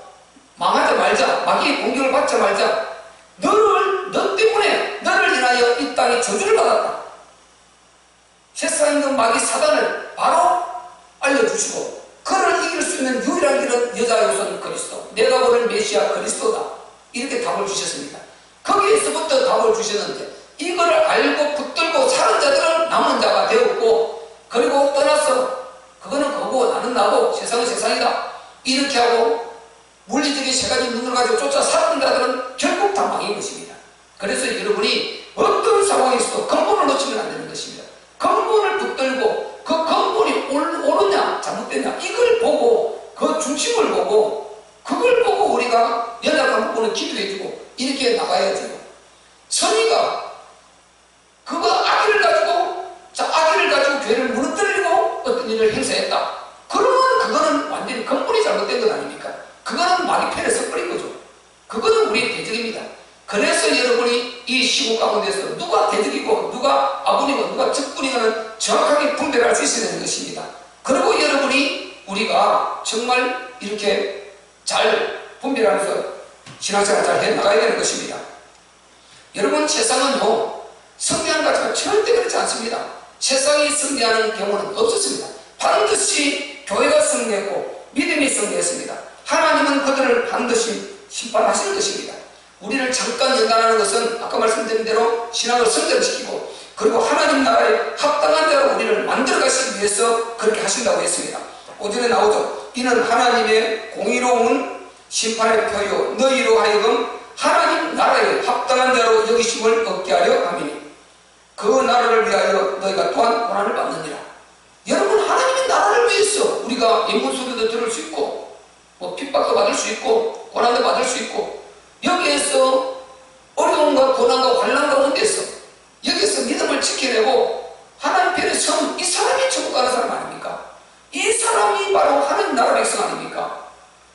망하자 말자, 마귀의 공격을 받자 말자, 너 때문에 너를 인하여 이 땅에 저주를 받았다. 세상에 있는 마귀 사단을 바로 알려주시고 그를 이길 수 있는 유일한 길은 여자로서는 그리스도, 내가 보는 메시아 그리스도다. 이렇게 답을 주셨습니다. 거기에서부터 답을 주셨는데 이거를 알고 붙들고 사는 자들은 남은 자가 되었고, 그리고 떠나서 그거는 그거고 나는 나고 세상은 세상이다 이렇게 하고 물리적인 세 가지 눈을 가지고 쫓아 살았던 자들은 결국 다 망인 것입니다. 그래서 여러분이 어떤 상황에서도 근본을 놓치면 안 되는 것입니다. 근본을 붙들고 그 근본이 옳으냐 잘못됐냐 이걸 보고 그 중심을 보고 그걸 보고 우리가 연약한 부분을 기도해주고 이렇게 나가야죠. 선의가 그거 악의를 가지고 교회를 무너뜨리고 어떤 일을 행사했다. 그러면 그거는 완전히 근본이 잘못된 것 아닙니까? 그거는 마귀 편에 섞어버린 거죠. 그거는 우리의 대적입니다. 그래서 여러분이 이 시국 가운데서 누가 대적이고 누가 아군이고 누가 적군이고는 정확하게 분별할 수 있어야 되는 것입니다. 그리고 여러분이 우리가 정말 이렇게 잘 분별하면서 신앙생활 잘 해나가야 되는 것입니다. 여러분, 세상은요 승리하는 것 자체가 절대 그렇지 않습니다. 세상이 승리하는 경우는 없었습니다. 반드시 교회가 승리했고 믿음이 승리했습니다. 하나님은 그들을 반드시 심판하시는 것입니다. 우리를 잠깐 연단하는 것은 아까 말씀드린 대로 신앙을 성장시키고 그리고 하나님 나라에 합당한 자로 우리를 만들어 가시기 위해서 그렇게 하신다고 했습니다. 5절에 나오죠. 이는 하나님의 공의로운 심판의 표요 너희로 하여금 하나님 나라에 합당한 자로 여기심을 얻게 하려 함이니 그 나라를 위하여 너희가 또한 고난을 받느니라. 여러분, 하나님의 나라를 위해서 우리가 예문 소리도 들을 수 있고 핍박도 받을 수 있고 고난도 받을 수 있고 여기에서 어려움과 고난과 환난 가운데서 여기서 믿음을 지켜내고 하나님 편에 선 이 사람이 천국 가는 사람 아닙니까? 이 사람이 바로 하나님 나라 백성 아닙니까?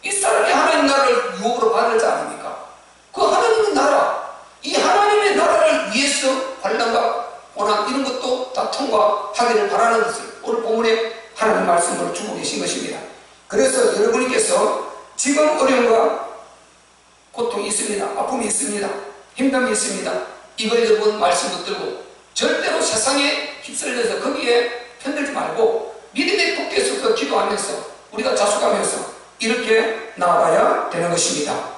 이 사람이 하나님 나라를 유업으로 받을 자 아닙니까? 그 하나님의 나라, 이 하나님의 나라를 위해서 환난과 고난 이런 것도 다 통과하기를 바라는 것을 오늘 본문에 하나님 말씀으로 주고 계신 것입니다. 그래서 여러분께서 지금 어려움과 고통이 있습니다. 아픔이 있습니다. 힘듦이 있습니다. 이걸 여러분 말씀 붙들고 절대로 세상에 휩쓸려서 거기에 편들지 말고 믿음의 굳게 서서 기도하면서 우리가 자숙하면서 이렇게 나아가야 되는 것입니다.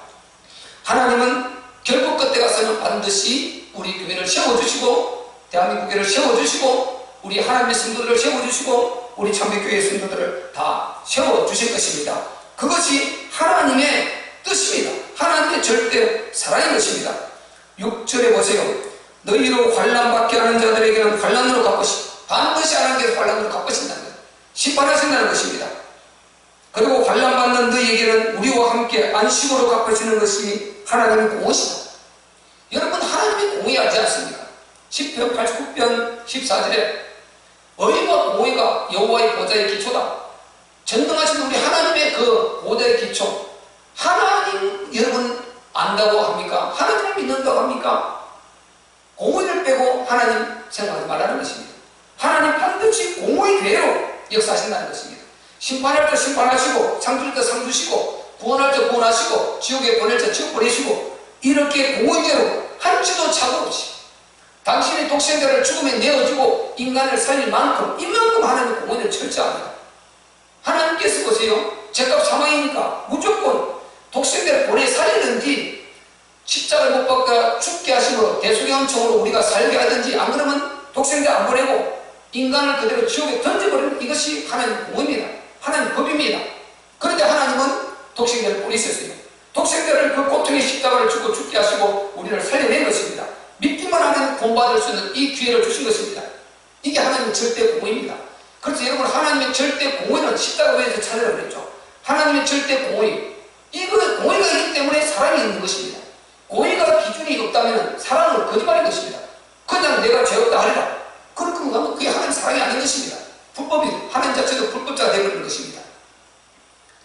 하나님은 결국 그때 가서는 반드시 우리 교회를 세워주시고 대한민국 교회를 세워주시고 우리 하나님의 성도들을 세워주시고 우리 참배교회의 성도들을 다 세워주실 것입니다. 그것이 하나님의 뜻입니다. 하나님의 절대 사랑인 것입니다. 6절에 보세요. 너희로 환난받게 하는 자들에게는 환난으로 갚으시고 반드시 하나님께서 환난으로 갚으신다는 것, 심판하신다는 것입니다. 그리고 환난받는 너희에게는 우리와 함께 안식으로 갚으시는 것이 하나님의 공의시다. 여러분, 하나님이 공의하지 않습니까? 10편 89편 14절에 의와 공의가 여호와의 보좌의 기초다. 전능하신 우리 하나님의 그 보좌의 기초, 하나님 여러분 안다고 합니까? 하나님을 믿는다고 합니까? 공의를 빼고 하나님 생각하지 말라는 것입니다. 하나님 반드시 공의대로 역사하신다는 것입니다. 심판할 때 심판하시고 상줄 때 상주시고 구원할 때 구원하시고 지옥에 보낼 때 지옥 보내시고 이렇게 공의대로 한치도 차고 없이 당신의 독생자를 죽음에 내어주고 인간을 살릴 만큼 이만큼 하나님의 공의를 철저합니다. 하나님께서 보세요. 죄값 사망이니까 무조건 독생자를 보내 살리든지 십자가를 못 박아 죽게 하심으로 대속영청으로 우리가 살게 하든지 안 그러면 독생자 안 보내고 인간을 그대로 지옥에 던져버리는 이것이 하나님의 공의입니다. 하나님의 법입니다. 그런데 하나님은 독생자를 보내셨어요. 독생자를 그 고통의 십자가를 주고 죽게 하시고 우리를 살려낸 것입니다. 믿기만 하면 구원받을 수 있는 이 기회를 주신 것입니다. 이게 하나님의 절대 공의입니다. 그래서 여러분, 하나님의 절대 공의는 십자가 외에서 찾으라고 그랬죠. 하나님의 절대 공의, 이거는 공의가 있기 때문에 사랑이 있는 것입니다. 공의가 기준이 없다면 사랑은 거짓말인 것입니다. 그냥 내가 죄 없다 하리라, 그렇게 하면 그게 하나님 사랑이 아닌 것입니다. 불법이, 하나님 자체도 불법자가 되어버리는 것입니다.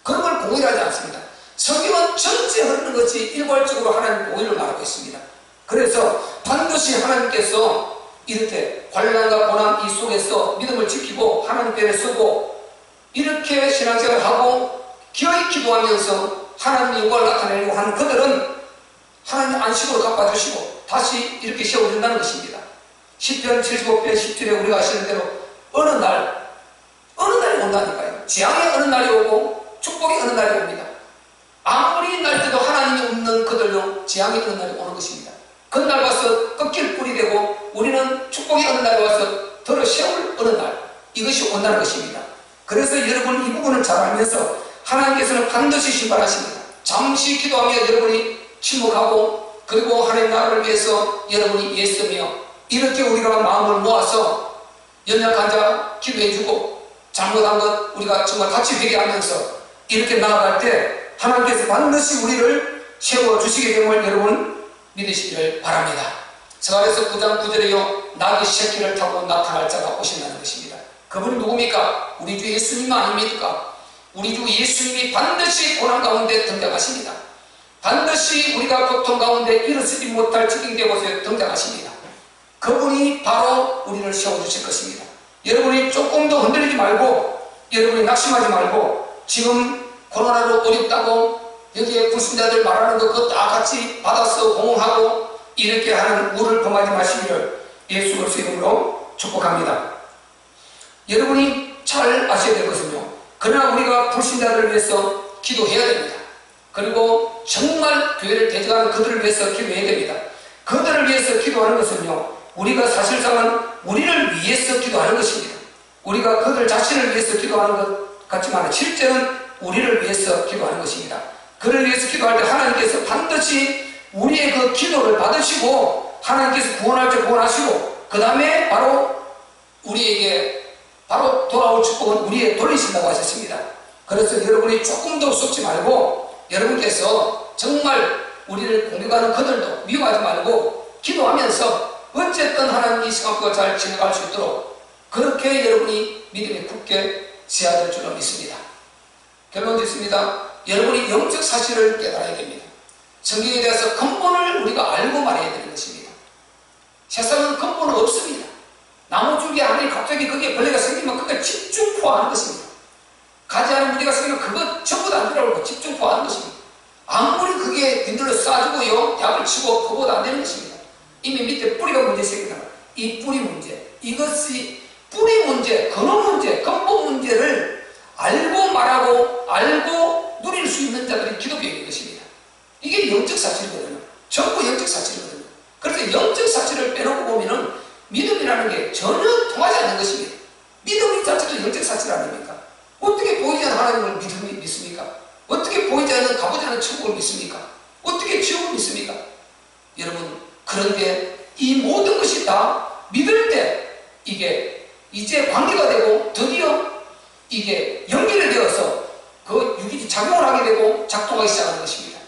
그런 걸 공의라지 않습니다. 성경은 전체 흐르는 것이 일괄적으로 하나님 공의를 말하고 있습니다. 그래서 반드시 하나님께서 이렇게 환난과 고난 이 속에서 믿음을 지키고 하나님 편에 서고 이렇게 신앙생활을 하고 기어이 기도하면서 하나님의 영광을 나타내려고 하는 그들은 하나님 안식으로 갚아주시고 다시 이렇게 세워준다는 것입니다. 시편 75편 10절에 우리가 아시는 대로 어느 날이 온다니까요. 재앙의 어느 날이 오고 축복의 어느 날이 옵니다. 아무리 날 때도 하나님이 없는 그들로 재앙의 어느 날이 오는 것입니다. 그날 와서 꺾일 뿔이 되고 우리는 축복의 어느 날에 와서 들어 세울 어느 날, 이것이 온다는 것입니다. 그래서 여러분 이 부분을 잘 알면서 하나님께서는 반드시 심판하십니다. 잠시 기도하며 여러분이 침묵하고 그리고 하나님 나라를 위해서 여러분이 애쓰며 이렇게 우리가 마음을 모아서 연약한 자 기도해주고 잘못한 것 우리가 정말 같이 회개하면서 이렇게 나아갈 때 하나님께서 반드시 우리를 세워주시게 됨을 여러분 믿으시기를 바랍니다. 스가랴서 9장 9절에요. 낙이 새끼를 타고 나타날 자가 오신다는 것입니다. 그분이 누굽니까? 우리 주 예수님 아닙니까? 우리 주 예수님이 반드시 고난 가운데 등장하십니다. 반드시 우리가 고통 가운데 일어서지 못할 지경대 곳에 등장하십니다. 그분이 바로 우리를 세워주실 것입니다. 여러분이 조금 더 흔들리지 말고 여러분이 낙심하지 말고 지금 코로나로 어렵다고 여기에 불신자들 말하는 거 그거 다 같이 받아서 호응하고 이렇게 하는 우를 범하지 마시기를 예수 그리스도의 이름으로 축복합니다. 여러분이 잘 아셔야 될 것은요, 그러나 우리가 불신자들을 위해서 기도해야 됩니다. 그리고 정말 교회를 대적하는 그들을 위해서 기도해야 됩니다. 그들을 위해서 기도하는 것은요, 우리가 사실상은 우리를 위해서 기도하는 것입니다. 우리가 그들 자신을 위해서 기도하는 것 같지만 실제는 우리를 위해서 기도하는 것입니다. 그를 위해서 기도할 때 하나님께서 반드시 우리의 그 기도를 받으시고 하나님께서 구원할 때 구원하시고 그 다음에 바로 우리에게 바로 돌아올 축복은 우리에 돌리신다고 하셨습니다. 그래서 여러분이 조금 더 속지 말고 여러분께서 정말 우리를 공격하는 그들도 미워하지 말고 기도하면서 어쨌든 하나님 이 시간과 잘 지나갈 수 있도록 그렇게 여러분이 믿음에 굳게 세야 될 줄로 믿습니다. 결론 짓습니다. 여러분이 영적 사실을 깨달아야 됩니다. 성경에 대해서 근본을 우리가 알고 말해야 되는 것입니다. 세상은 근본은 없습니다. 나무줄기 안에 갑자기 거기에 벌레가 생기면 그게 집중포하는 것입니다. 가지 않은 무리가 생기면 그거 전부 다 안 들어오고 집중포하는 것입니다. 아무리 그게 빈들로 쏴주고요 약을 치고 그보다 안 되는 것입니다. 이미 밑에 뿌리가 문제 생기잖아. 이 뿌리 문제, 이것이 뿌리 문제, 근원 문제, 근본 문제를 알고 말하고 알고 누릴 수 있는 자들이 기독교인 것입니다. 이게 영적 사실이거든요. 전부 영적 사실이거든요. 그래서 영적 사실을 빼놓고 보면은 믿음이라는 게 전혀 통하지 않는 것입니다. 믿음 자체도 영적 사실 아닙니까? 어떻게 보이지 않는 하나님을 믿습니까? 어떻게 보이지 않는 가보지 않는 천국을 믿습니까? 어떻게 지옥을 믿습니까? 여러분, 그런데 이 모든 것이 다 믿을 때 이게 이제 관계가 되고 드디어 이게 연결이 되어서 그 유기적 작용을 하게 되고 작동하기 시작하는 것입니다.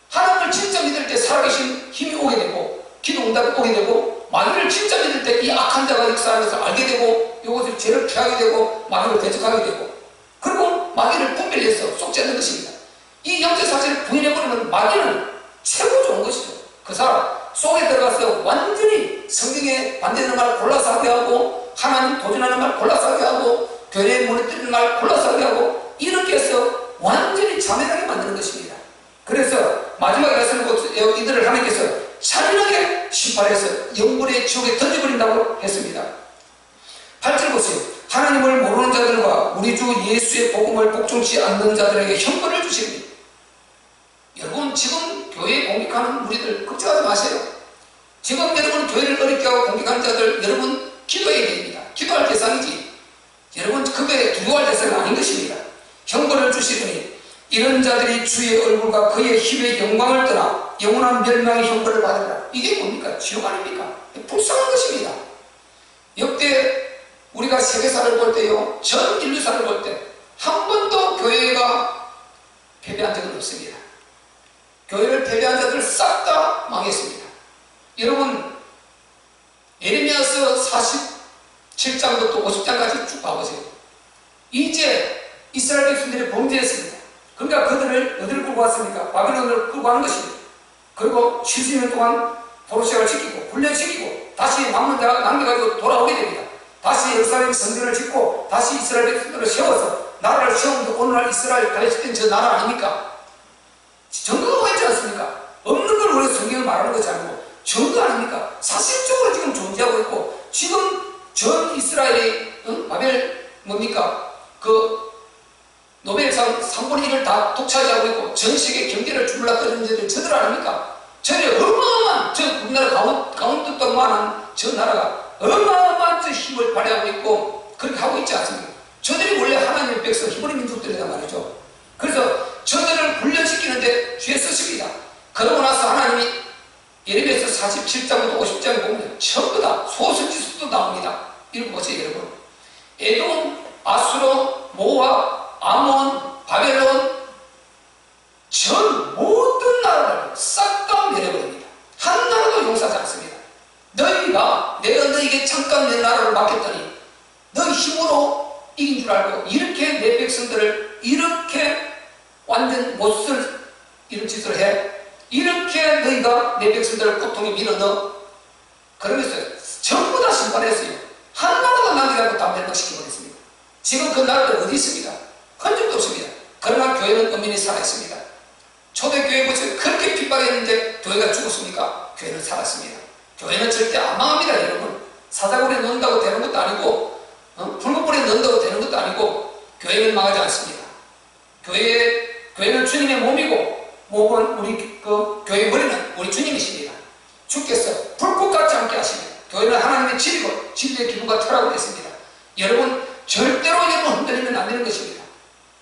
하나님을 진짜 믿을 때 살아계신 힘이 오게 되고 기도 응답이 오게 되고 마귀를 진짜 믿을 때 이 악한 자가 역사하면서 알게 되고 이것을 죄를 피하게 되고 마귀를 대적하게 되고 그리고 마귀를 분별해서 속지 않는 것입니다. 이 영적 사실을 부인해버리면 마귀는 최고 좋은 것이죠. 그 사람 속에 들어가서 완전히 성경에 반대하는 말 골라서 하게 하고 하나님 도전하는 말 골라서 하게 하고 교회에 무너뜨리는 말 골라서 하게 하고 이렇게 해서 완전히 자멸하게 만드는 것입니다. 그래서 마지막에 가서는 이들을 하나님께서 잔인하게 심판해서 영불의 지옥에 던져버린다고 했습니다. 8절 보세요. 하나님을 모르는 자들과 우리 주 예수의 복음을 복종치 않는 자들에게 형벌을 주십니다. 여러분, 지금 교회에 공격하는 무리들 걱정하지 마세요. 지금 여러분 교회를 어렵게 하고 공격하는 자들 여러분 기도해야 됩니다. 기도할 대상이지 여러분 그거에 두려워할 대상은 아닌 것입니다. 형벌을 주시더니 이런 자들이 주의 얼굴과 그의 힘의 영광을 떠나 영원한 멸망의 형벌을 받으라. 이게 뭡니까? 지옥 아닙니까? 불쌍한 것입니다. 역대 우리가 세계사를 볼 때요, 전 인류사를 볼 때 한 번도 교회가 패배한 적은 없습니다. 교회를 패배한 자들 싹 다 망했습니다. 여러분, 예레미야서 47장부터 50장까지 쭉 봐보세요. 이제 이스라엘 백성들이 범죄했습니다. 그러니까 그들을 어디를 끌고 왔습니까? 바빌론을 끌고 가는 것입니다. 그리고 70년 동안 포로시아를 지키고 훈련시키고 다시 남는 자가 남겨가지고 돌아오게 됩니다. 다시 예루살렘 성전을 짓고 다시 이스라엘 백성들을 세워서 나라를 세우는데 오늘날 이스라엘 팔레스타인 저 나라 아닙니까? 증거가 있지 않습니까? 없는 걸 우리가 성경을 말하는 것이 아니고 증거 아닙니까? 사실적으로 지금 존재하고 있고 지금 전 이스라엘이 바벨 뭡니까? 그 노벨상 3분의 1을 다 독차지하고 있고 전 세계 경제를 주물럭거리는 자들이 저들 아닙니까? 저들이 어마어마한 저 우리나라 강원도만한 저 나라가 어마어마한 저 힘을 발휘하고 있고 그렇게 하고 있지 않습니까? 저들이 원래 하나님의 백성 히브리 민족들이란 말이죠. 그래서 저들을 훈련시키는데 죄 쓰십니다. 그러고 나서 하나님이 예레미야서 47장부터 50장에 보면 전부 다 소수지수도 나옵니다. 읽어보세요 여러분. 에돔, 아수르, 모압, 아몬, 바벨론 전 모든 나라를 싹 다 멸해버립니다. 한 나라도 용서하지 않습니다. 너희가 내가 너희에게 잠깐 내 나라를 맡겼더니 너희 힘으로 이긴 줄 알고 이렇게 내 백성들을 이렇게 완전 못쓸 이런 짓을 해. 이렇게 너희가 내 백성들을 고통에 밀어넣어. 그러면서 전부 다 심판했어요. 한 나라도 남기지 않고 다 멸망시켜버렸습니다. 지금 그 나라들 어디 있습니다? 한 적도 없습니다. 그러나 교회는 엄연히 살아있습니다. 초대교회 보세요. 그렇게 핍박했는데 교회가 죽었습니까? 교회는 살았습니다. 교회는 절대 안 망합니다. 여러분, 사자굴에 넣는다고 되는 것도 아니고 붉은불에 넣는다고 되는 것도 아니고 교회는 망하지 않습니다. 교회는 주님의 몸이고 목은 우리 그 교회의 머리는 우리 주님이십니다. 주께서 불꽃 같지 않게 하시면 교회는 하나님의 집이고 진리의 기둥과 터라고 했습니다. 여러분 절대로 여러분 흔들리면 안 되는 것입니다.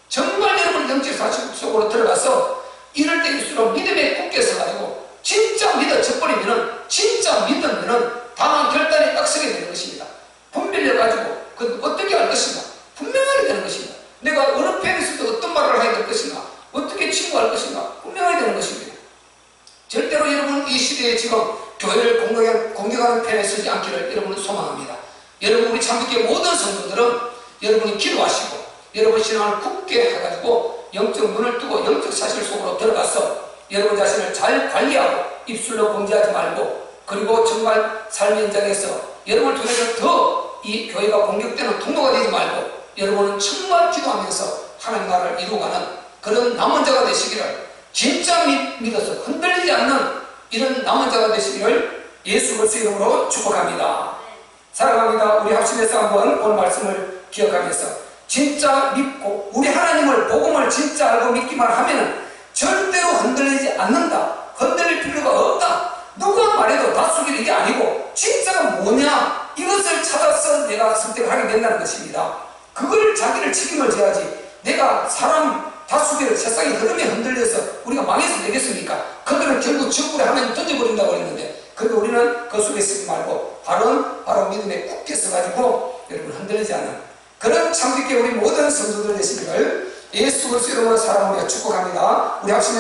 정말 여러분 영적 사실 속으로 들어가서 이럴 때일수록 믿음에 굳게 서가지고 진짜 믿어져버리면은 진짜 믿으면은 다만 결단이 딱 서게 되는 것입니다. 분별해가지고 그 어떻게 할 것인가 분명하게 되는 것입니다. 내가 어느 편에서도 어떤 말을 해야 될 것인가 어떻게 친구할 것인가 분명하게 되는 것입니다. 절대로 여러분 이 시대에 지금 교회를 공격하는 편에 서지 않기를 여러분은 소망합니다. 여러분 우리 참교회 모든 성도들은 여러분이 기도하시고 여러분 신앙을 굳게 해가지고 영적 눈을 뜨고 영적 사실 속으로 들어가서 여러분 자신을 잘 관리하고 입술로 범죄하지 말고 그리고 정말 삶의 현장에서 여러분을 통해서 더 이 교회가 공격되는 통로가 되지 말고 여러분은 정말 기도하면서 하나님 나라를 이루어가는 그런 남은 자가 되시기를 진짜 믿어서 흔들리지 않는 이런 남은 자가 되시기를 예수 그리스도의 이름으로 축복합니다. 사랑합니다. 우리 합심해서 한번 오늘 말씀을 기억하면서 진짜 믿고 우리 하나님을 복음을 진짜 알고 믿기만 하면 절대로 흔들리지 않는다. 흔들릴 필요가 없다. 누가 말해도 다수길 이게 아니고 진짜가 뭐냐 이것을 찾아서 내가 선택을 하게 된다는 것입니다. 그걸 자기를 책임을 져야지. 내가 사람 다수결 세상의 흐름에 흔들려서 우리가 망해서 되겠습니까? 그들은 결국 정부를 하나님 던져버린다고 했는데, 그리고 우리는 그 속에 쓰지 말고 바로 믿음에 굳게 서가지고 여러분 흔들리지 않는 그런 참되게 우리 모든 성도들 되시기를 예수 그리스도 이름으로 사랑하며 축복합니다. 우리 합심